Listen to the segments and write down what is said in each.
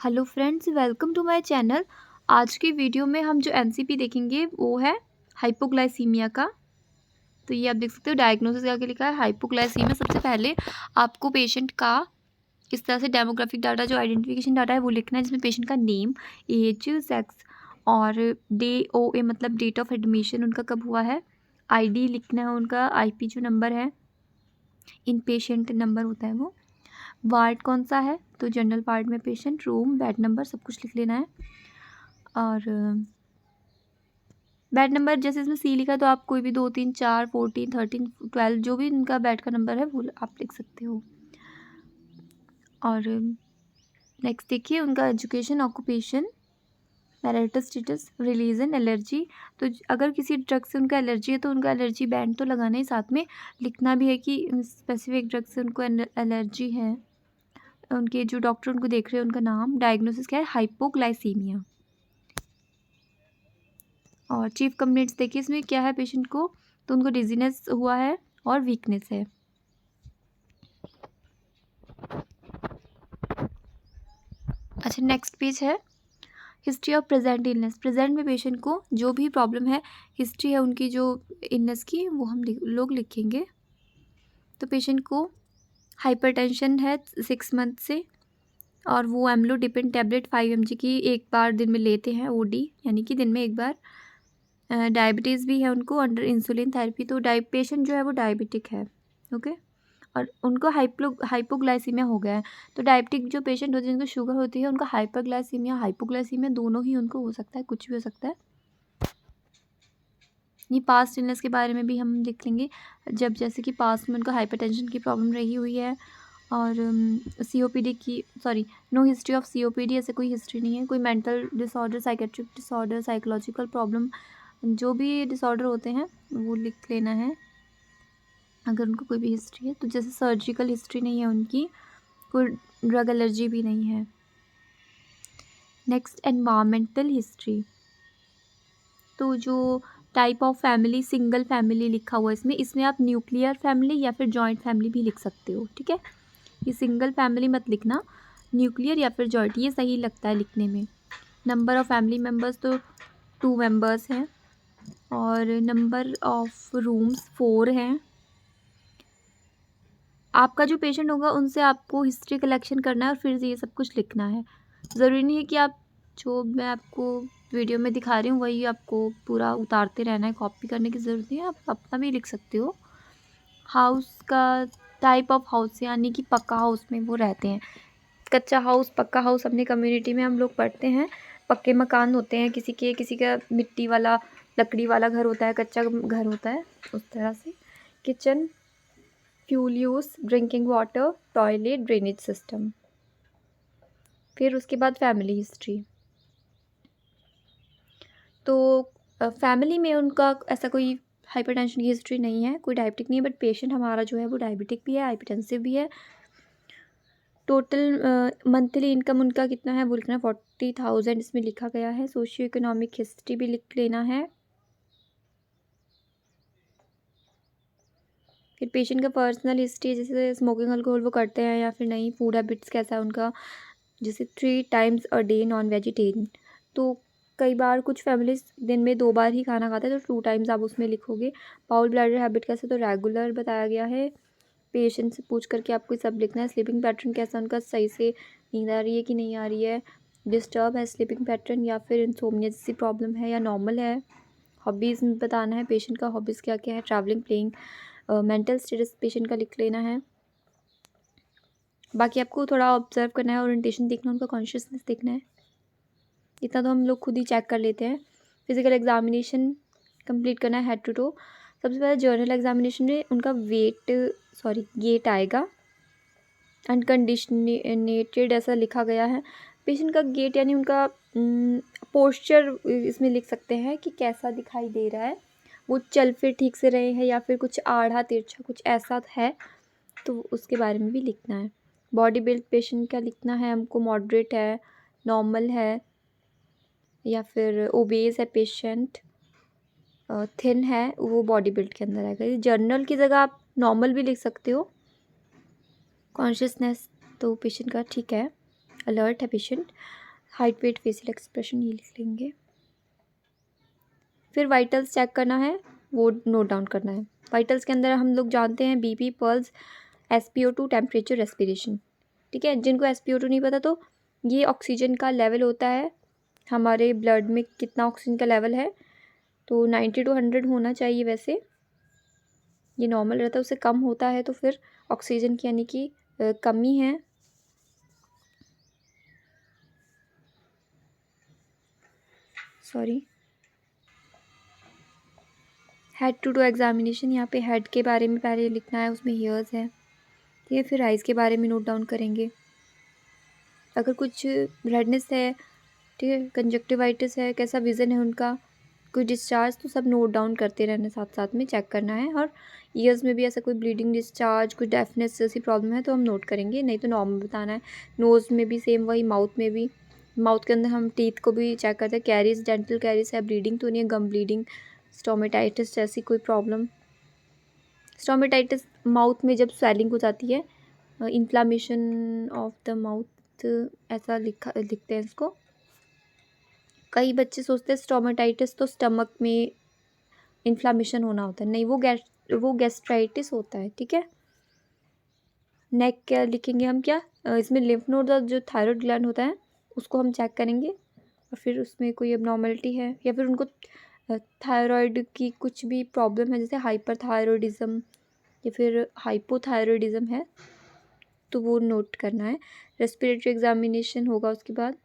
Hello friends, welcome to my channel. आज की video में हम जो एमसीपी देखेंगे वो है हाइपोग्लाइसीमिया का। तो ये आप देख सकते हो, डायग्नोसिस आगे लिखा है हाइपोग्लाइसीमिया। सबसे पहले आपको पेशेंट का इस तरह से डेमोग्राफिक डाटा, जो आइडेंटिफिकेशन डाटा है वो लिखना है, जिसमें पेशेंट का नेम, एज, सेक्स और DOA मतलब डेट ऑफ एडमिशन उनका कब हुआ है, ID लिखना है, उनका IP जो नंबर है, इन पेशेंट नंबर होता है वो, वार्ड कौन सा है तो जनरल वार्ड में पेशेंट, रूम, बेड नंबर सब कुछ लिख लेना है। और बेड नंबर जैसे इसमें C लिखा है तो आप कोई भी 2, 3, 4, 14, 13, 12 जो भी इनका बेड का नंबर है वो आप लिख सकते हो। और नेक्स्ट देखिए उनका education, occupation, marital status, religion, allergy. तो अगर किसी ड्रग से उनका एलर्जी है तो उनका एलर्जी बैंड तो लगाना ही, साथ में लिखना भी है कि स्पेसिफिक ड्रग से उनको एलर्जी है। उनके जो डॉक्टर उनको देख रहे हैं उनका नाम, डायग्नोसिस क्या है, हाइपोग्लाइसीमिया। और चीफ कंप्लेंट्स देखिए इसमें क्या है पेशेंट को, तो उनको डिजीनेस हुआ है और वीकनेस है। अच्छा, नेक्स्ट पेज है history of present illness. Present में पेशेंट को जो भी प्रॉब्लम है, हिस्ट्री है उनकी जो इलनेस की, वो हम लोग लिखेंगे। तो पेशेंट को हाइपरटेंशन है 6 मंथ से, और वो एम्लोडिपिन टैबलेट 5 mg की एक बार दिन में लेते हैं, OD यानी कि दिन में एक बार। डायबिटीज़ भी है उनको, अंडर इंसुलिन थेरेपी। तो पेशेंट जो है वो डायबिटिक है, ओके। और उनको हाइपोग्लाइसीमिया हो गया है। तो डायबिटिक जो पेशेंट होते हैं जिनको शुगर होती है, उनका हाइपरग्लाइसीमिया, हाइपोग्लाइसीमिया दोनों ही उनको हो सकता है, कुछ भी हो सकता है। ये पास्ट इलनेस के बारे में भी हम लिख लेंगे, जब जैसे कि पास्ट में उनका हाइपरटेंशन की प्रॉब्लम रही हुई है, और COPD की, sorry, no history of COPD, ऐसे कोई हिस्ट्री नहीं है। कोई mental disorder, psychiatric disorder, psychological problem, जो भी डिसऑर्डर होते हैं वो लिख लेना है अगर उनको कोई भी हिस्ट्री है। तो जैसे सर्जिकल हिस्ट्री नहीं है उनकी, कोई ड्रग एलर्जी भी नहीं है। Next, environmental history. तो जो type of family, single family लिखा हुआ है इसमें आप न्यूक्लियर फैमिली या फिर जॉइंट फैमिली भी लिख सकते हो, ठीक है। ये सिंगल फैमिली मत लिखना, न्यूक्लियर या फिर जॉइंट, ये सही लगता है लिखने में। नंबर ऑफ़ फैमिली मेम्बर्स तो 2 मेंबर्स हैं, और नंबर ऑफ़ रूम्स 4 हैं। आपका जो पेशेंट होगा उनसे आपको हिस्ट्री कलेक्शन करना है और फिर ये सब कुछ लिखना है। ज़रूरी नहीं है कि आप जो मैं आपको वीडियो में दिखा रही हूँ वही आपको पूरा उतारते रहना है, कॉपी करने की ज़रूरत नहीं है, आप अपना भी लिख सकते हो। हाउस का टाइप ऑफ हाउस, यानी कि पक्का हाउस में वो रहते हैं। कच्चा हाउस, पक्का हाउस अपनी कम्युनिटी में हम लोग पढ़ते हैं। पक्के मकान होते हैं, किसी का मिट्टी वाला, लकड़ी वाला घर होता है, कच्चा घर होता है, उस तरह से। Kitchen, fuel use, drinking water, toilet, drainage system. फिर उसके बाद फैमिली हिस्ट्री। तो फैमिली में उनका ऐसा कोई हाइपरटेंशन की हिस्ट्री नहीं है, कोई डायबिटिक नहीं है, बट पेशेंट हमारा जो है वो डायबिटिक भी है, हाइपरटेंसिव भी है। टोटल मंथली इनकम उनका कितना है वो लिखना है, 40,000 इसमें लिखा गया है। सोशियो इकोनॉमिक हिस्ट्री भी लिख लेना है। फिर पेशेंट का पर्सनल हिस्ट्री, जैसे स्मोकिंग अल्कोहल वो करते हैं या फिर नहीं, फूड हैबिट्स कैसा है उनका, जैसे 3 times a day non vegetarian. तो कई बार कुछ फैमिलीज दिन में 2 बार ही खाना खाते हैं, तो 2 टाइम्स आप उसमें लिखोगे। बाउल ब्लैडर हैबिट कैसे, तो रेगुलर बताया गया है। पेशेंट से पूछ करके आपको सब लिखना है। स्लीपिंग पैटर्न कैसा उनका, सही से नींद आ रही है कि नहीं आ रही है, डिस्टर्ब है स्लीपिंग पैटर्न या फिर इंसोम्निया जैसी प्रॉब्लम है या नॉर्मल है। हॉबीज़ में बताना है पेशेंट का, हॉबीज़ क्या क्या है, travelling, playing. Mental status patient का लिख लेना है। बाकी आपको थोड़ा ऑब्जर्व करना है, ओरिएंटेशन देखना, उनका कॉन्शियसनेस देखना है। इतना तो हम लोग खुद ही चेक कर लेते हैं। फिजिकल एग्जामिनेशन कंप्लीट करना है हेड टू टो। सबसे पहले जर्नल एग्जामिनेशन में उनका गेट आएगा, अनकंडीशनेटेड ऐसा लिखा गया है। पेशेंट का गेट यानी उनका पोस्चर इसमें लिख सकते हैं कि कैसा दिखाई दे रहा है, वो चल फिर ठीक से रहे हैं या फिर कुछ आड़ा तिरछा कुछ ऐसा है, तो उसके बारे में भी लिखना है। बॉडी बिल्ड पेशेंट का लिखना है हमको, मॉडरेट है, नॉर्मल है या फिर ओबेस है पेशेंट, थिन है, वो बॉडी बिल्ड के अंदर आएगा। जर्नल की जगह आप नॉर्मल भी लिख सकते हो। कॉन्शियसनेस तो पेशेंट का ठीक है। अलर्ट है patient. Height, weight, facial expression ये लिख लेंगे। फिर वाइटल्स चेक करना है, वो नोट डाउन करना है। वाइटल्स के अंदर हम लोग जानते हैं BP, pulse, SpO2, temperature, respiration. ठीक है, जिनको SpO2 नहीं पता तो ये ऑक्सीजन का लेवल होता है, हमारे ब्लड में कितना ऑक्सीजन का लेवल है। तो 90 to 100 होना चाहिए। वैसे ये नॉर्मल रहता है, उससे कम होता है तो फिर ऑक्सीजन की यानी कि कमी है। Sorry. Head to toe examination, यहाँ पे हेड के बारे में पहले लिखना है, उसमें हेयर्स है। ठीक है, फिर आइज़ के बारे में नोट डाउन करेंगे। अगर कुछ रेडनेस है, ठीक है, कंजक्टिवाइटिस है, कैसा विज़न है उनका, कोई डिस्चार्ज, तो सब नोट डाउन करते रहना, साथ साथ में चेक करना है। और ईयर्स में भी ऐसा कोई ब्लीडिंग, डिस्चार्ज, कोई डेफनेस जैसी प्रॉब्लम है तो हम नोट करेंगे, नहीं तो नॉर्मल बताना है। नोज़ में भी सेम वही, माउथ में भी। माउथ के अंदर हम टीथ को भी चेक करते हैं, कैरीज, डेंटल कैरीज है, ब्लीडिंग तो नहीं है, गम ब्लीडिंग, स्टोमेटाइटिस जैसी कोई प्रॉब्लम। स्टोमेटाइटिस माउथ में जब स्वेलिंग हो जाती है, इन्फ्लामेशन ऑफ द माउथ, ऐसा लिखते हैं इसको। कई बच्चे सोचते हैं स्टोमेटाइटिस तो स्टमक में इन्फ्लामेशन होना होता है, नहीं, वो गैस्ट्राइटिस होता है। ठीक है। नेक क्या लिखेंगे हम, क्या इसमें लिम्फ नोड और जो थायराइड ग्लैंड होता है उसको हम चेक करेंगे, और फिर उसमें कोई एबनॉर्मलिटी है या फिर उनको थायराइड की कुछ भी प्रॉब्लम है, जैसे हाइपरथायरॉयडिज्म या फिर हाइपोथायरॉयडिज्म है, तो वो नोट करना है। रेस्पिरेटरी एग्जामिनेशन होगा उसके बाद,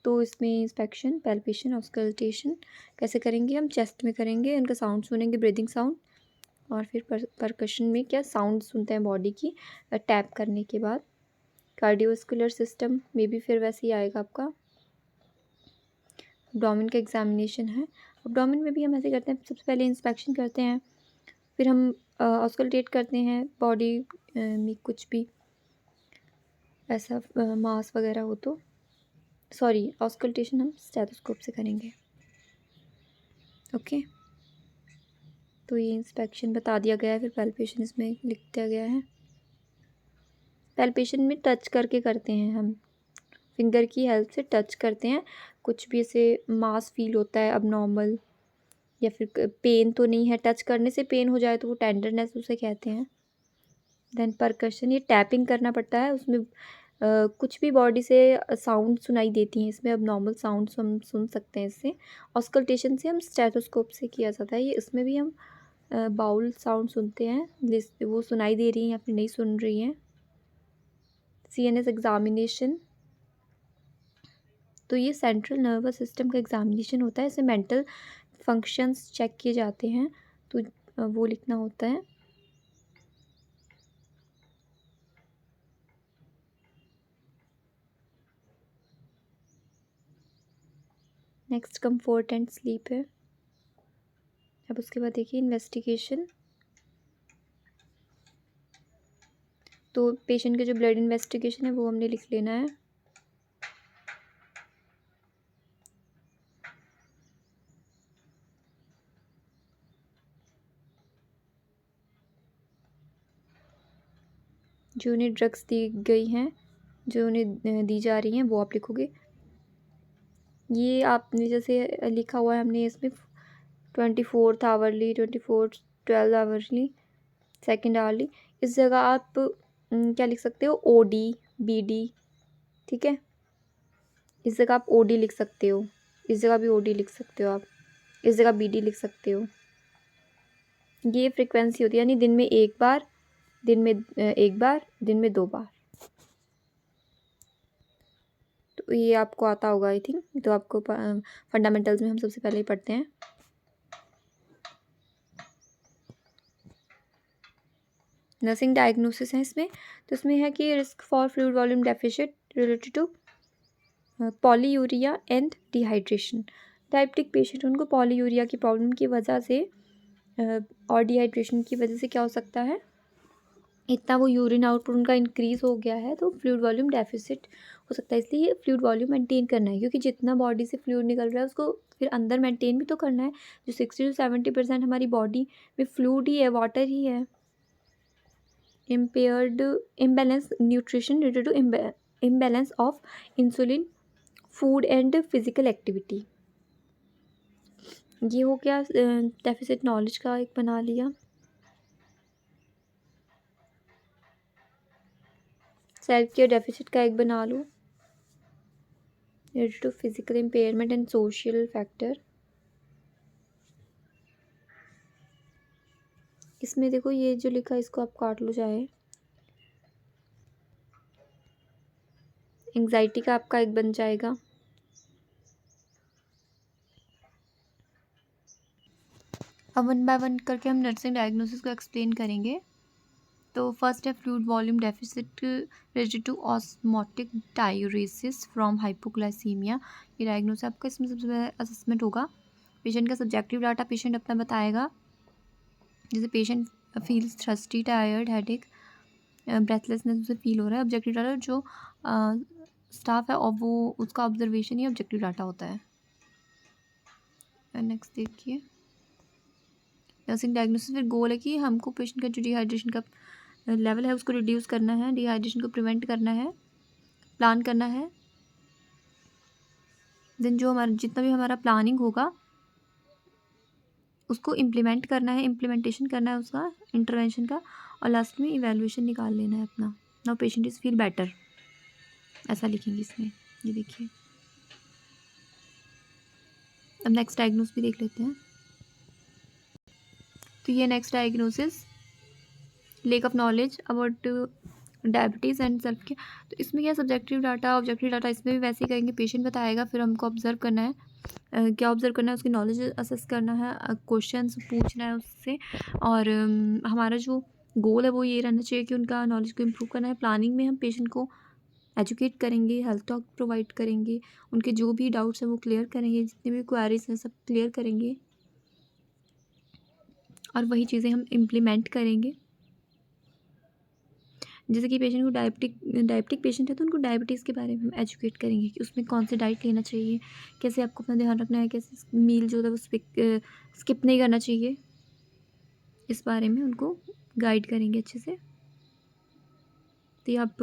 तो इसमें इंस्पेक्शन, पैल्पेशन, ऑस्कल्टेशन कैसे करेंगे हम, चेस्ट में करेंगे, उनका साउंड सुनेंगे, ब्रीदिंग साउंड, और फिर परकशन में क्या साउंड सुनते हैं बॉडी की टैप करने के बाद। कार्डियोवास्कुलर सिस्टम में भी फिर वैसे ही आएगा आपका। एब्डोमेन का एग्जामिनेशन है, एब्डोमेन में भी हम ऐसे करते हैं, सबसे पहले इंस्पेक्शन करते हैं, फिर हम ऑस्कल्टेट करते हैं बॉडी में कुछ भी ऐसा मास वगैरह हो तो। सॉरी, ऑस्कल्टेशन हम स्टेथोस्कोप से करेंगे। ओके, तो ये इंस्पेक्शन बता दिया गया है, फिर पैल्पेशन इसमें लिख दिया गया है। पैल्पेशन में टच करके करते हैं हम, फिंगर की हेल्प से टच करते हैं, कुछ भी ऐसे मास फील होता है अबनॉर्मल या फिर पेन तो नहीं है, टच करने से पेन हो जाए तो वो टेंडरनेस उसे कहते हैं। देन परकशन, ये टैपिंग करना पड़ता है, उसमें कुछ भी बॉडी से साउंड सुनाई देती हैं, इसमें अब नॉर्मल साउंड हम सुन सकते हैं इससे। ऑस्कल्टेशन से हम स्टेथोस्कोप से किया जाता है, ये इसमें भी हम बाउल साउंड सुनते हैं, वो सुनाई दे रही हैं या फिर नहीं सुन रही हैं। CNS एग्जामिनेशन, तो ये सेंट्रल नर्वस सिस्टम का एग्जामिनेशन होता है, इसमें मेंटल फंक्शंस चेक किए जाते हैं, तो वो लिखना होता है। नेक्स्ट कंफर्ट एंड स्लीप है। अब उसके बाद देखिए इन्वेस्टिगेशन, तो पेशेंट के जो ब्लड इन्वेस्टिगेशन है वो हमने लिख लेना है। जो उन्हें ड्रग्स दी गई हैं, जो उन्हें दी जा रही हैं, वो आप लिखोगे। ये आपने जैसे लिखा हुआ है हमने इसमें 24th hourly, 12 hourly, second hourly, इस जगह आप क्या लिख सकते हो, OD, BD। ठीक है, इस जगह आप OD लिख सकते हो, इस जगह भी OD लिख सकते हो आप, इस जगह BD लिख सकते हो। ये फ्रिक्वेंसी होती है, यानी दिन में एक बार, दिन में एक बार, दिन में 2 बार। तो ये आपको आता होगा आई थिंक, तो आपको फंडामेंटल्स में हम सबसे पहले ही पढ़ते हैं। नर्सिंग डायग्नोसिस है इसमें, तो इसमें है कि risk for fluid volume deficit related to polyuria and dehydration. Diabetic patient, उनको पॉलीयूरिया की प्रॉब्लम की वजह से और डिहाइड्रेशन की वजह से क्या हो सकता है, इतना वो यूरिन आउटपुट उनका इंक्रीज़ हो गया है तो फ्लूइड वॉल्यूम डेफिसिट हो सकता है। इसलिए फ्लूइड वॉल्यूम मेंटेन करना है, क्योंकि जितना बॉडी से फ्लूइड निकल रहा है उसको फिर अंदर मेंटेन भी तो करना है। जो 60 to 70% हमारी बॉडी में फ्लूइड ही है, वाटर ही है। Impaired imbalance nutrition related to imbalance of insulin, food and physical activity। ये हो गया डेफिसिट नॉलेज का एक बना लिया। सेल्फ केयर डेफिसिट का एक बना लो, related to physical impairment and social factor. इसमें देखो ये जो लिखा है इसको आप काट लो चाहे। एंग्जाइटी का आपका एक बन जाएगा। अब वन बाय वन करके हम नर्सिंग डायग्नोसिस को एक्सप्लेन करेंगे। तो फर्स्ट है fluid volume deficit related to osmotic diuresis from hypoglycaemia. ये डायग्नोसिस आपका, इसमें सबसे पहले असेसमेंट होगा। पेशेंट का सब्जेक्टिव डाटा पेशेंट अपना बताएगा, जैसे patient feels thirsty, tired, headache, breathlessness उसे फील हो रहा है। ऑब्जेक्टिव डाटा जो स्टाफ है और वो उसका ऑब्जर्वेशन ही ऑब्जेक्टिव डाटा होता है। नेक्स्ट देखिए नर्सिंग डायग्नोसिस, फिर गोल है कि हमको पेशेंट का जो डिहाइड्रेशन का लेवल है उसको रिड्यूस करना है, डिहाइड्रेशन को प्रिवेंट करना है, प्लान करना है। देन जो हमारा जितना भी हमारा प्लानिंग होगा उसको इम्प्लीमेंट करना है, इम्प्लीमेंटेशन करना है उसका इंटरवेंशन का, और लास्ट में इवैल्यूएशन निकाल लेना है अपना। Now patient is feel better, ऐसा लिखेंगे इसमें। ये देखिए अब नेक्स्ट डायग्नोस भी देख लेते हैं। तो ये next diagnosis lake of knowledge about diabetes and self care. तो इसमें क्या सब्जेक्टिव डाटा ऑब्जेक्टिव डाटा इसमें भी वैसे ही करेंगे, पेशेंट बताएगा, फिर हमको ऑब्जर्व करना है। क्या ऑब्जर्व करना है, उसकी नॉलेज असेस करना है, क्वेश्चंस पूछना है उससे, और हमारा जो गोल है वो ये रहना चाहिए कि उनका नॉलेज को इम्प्रूव करना है। प्लानिंग में हम पेशेंट को एजुकेट करेंगे, हेल्थ टॉक प्रोवाइड करेंगे, उनके जो भी डाउट्स हैं वो क्लियर करेंगे, जितने भी क्वेरीज हैं सब क्लियर करेंगे, और वही चीज़ें हम इम्प्लीमेंट करेंगे। जैसे कि पेशेंट को डायबिटिक पेशेंट है तो उनको डायबिटीज़ के बारे में हम एजुकेट करेंगे कि उसमें कौन से डाइट लेना चाहिए, कैसे आपको अपना ध्यान रखना है, कैसे मील जो है वो स्किप नहीं करना चाहिए, इस बारे में उनको गाइड करेंगे अच्छे से। तो ये आप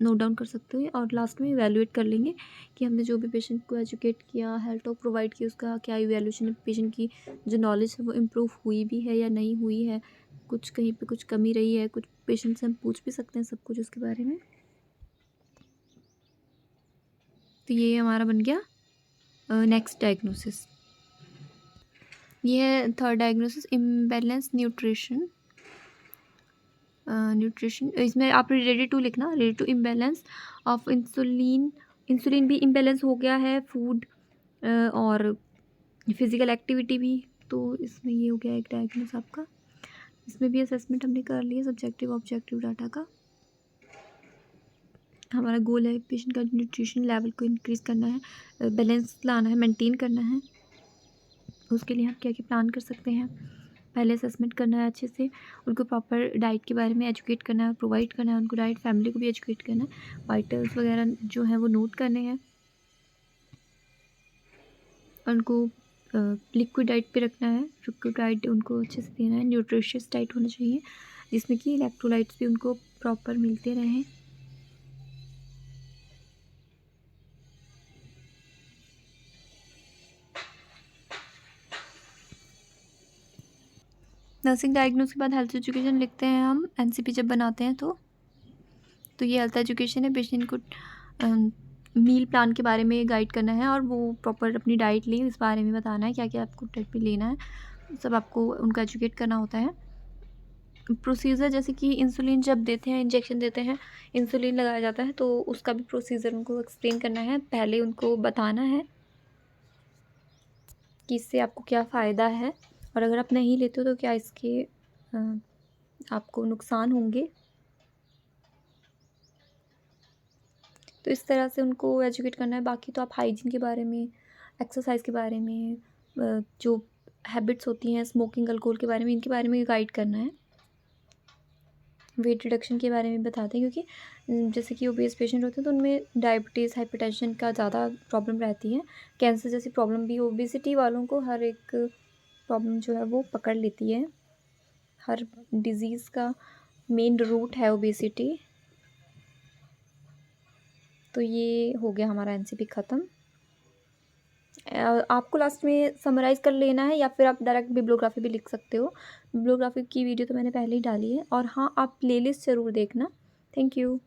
नोट डाउन कर सकते हो, और लास्ट में इवैल्यूएट कर लेंगे कि हमने जो भी पेशेंट को एजुकेट किया, हेल्थ टॉक प्रोवाइड किया, उसका क्या इवैल्यूएशन है, पेशेंट की जो नॉलेज है वो इम्प्रूव हुई भी है या नहीं हुई है, कुछ कहीं पे कुछ कमी रही है, कुछ पेशेंट से हम पूछ भी सकते हैं सब कुछ उसके बारे में। तो ये हमारा बन गया नेक्स्ट डायग्नोसिस। ये है third diagnosis imbalance nutrition. Nutrition इसमें आप रेडी टू लिखना, ready to imbalance of insulin. Insulin भी इम्बैलेंस हो गया है, फूड और फिज़िकल एक्टिविटी भी। तो इसमें ये हो गया एक डायग्नोस आपका। इसमें भी असेसमेंट हमने कर लिया सब्जेक्टिव ऑब्जेक्टिव डाटा का। हमारा गोल है पेशेंट का न्यूट्रिशन लेवल को इंक्रीज़ करना है, बैलेंस लाना है, मेंटेन करना है। उसके लिए हम क्या क्या प्लान कर सकते हैं, पहले असेसमेंट करना है अच्छे से, उनको प्रॉपर डाइट के बारे में एजुकेट करना है, प्रोवाइड करना है उनको डाइट, फैमिली को भी एजुकेट करना है, वाइटल्स वगैरह जो हैं वो नोट करने हैं, उनको लिक्विड डाइट पे रखना है, लिक्विड डाइट उनको अच्छे से देना है, न्यूट्रिशियस डाइट होना चाहिए जिसमें कि इलेक्ट्रोलाइट्स भी उनको प्रॉपर मिलते रहें। नर्सिंग डायग्नोस के बाद हेल्थ एजुकेशन लिखते हैं हम, एनसीपी जब बनाते हैं तो ये हेल्थ एजुकेशन है, पेशेंट को मील प्लान के बारे में गाइड करना है, और वो प्रॉपर अपनी डाइट लें इस बारे में बताना है क्या क्या आपको डाइट पे लेना है, सब आपको उनको एजुकेट करना होता है। प्रोसीजर जैसे कि इंसुलिन जब देते हैं, इंजेक्शन देते हैं, इंसुलिन लगाया जाता है, तो उसका भी प्रोसीजर उनको एक्सप्लेन करना है। पहले उनको बताना है कि इससे आपको क्या फ़ायदा है, और अगर आप नहीं लेते हो तो क्या इसके आपको नुकसान होंगे। तो इस तरह से उनको एजुकेट करना है। बाकी तो आप हाइजीन के बारे में, एक्सरसाइज के बारे में, जो हैबिट्स होती हैं, स्मोकिंग, अल्कोहल के बारे में, इनके बारे में गाइड करना है। वेट रिडक्शन के बारे में बताते हैं, क्योंकि जैसे कि ओबेस पेशेंट होते हैं तो उनमें डायबिटीज़, हाइपरटेंशन का ज़्यादा प्रॉब्लम रहती है, कैंसर जैसी प्रॉब्लम भी। ओबेसिटी वालों को हर एक प्रॉब्लम जो है वो पकड़ लेती है, हर डिज़ीज़ का मेन रूट है ओबेसिटी। तो ये हो गया हमारा एनसीपी ख़त्म। आपको लास्ट में समराइज़ कर लेना है या फिर आप डायरेक्ट बिब्लियोग्राफी भी लिख सकते हो। बिब्लियोग्राफी की वीडियो तो मैंने पहले ही डाली है। और हाँ, आप प्लेलिस्ट ज़रूर देखना। Thank you.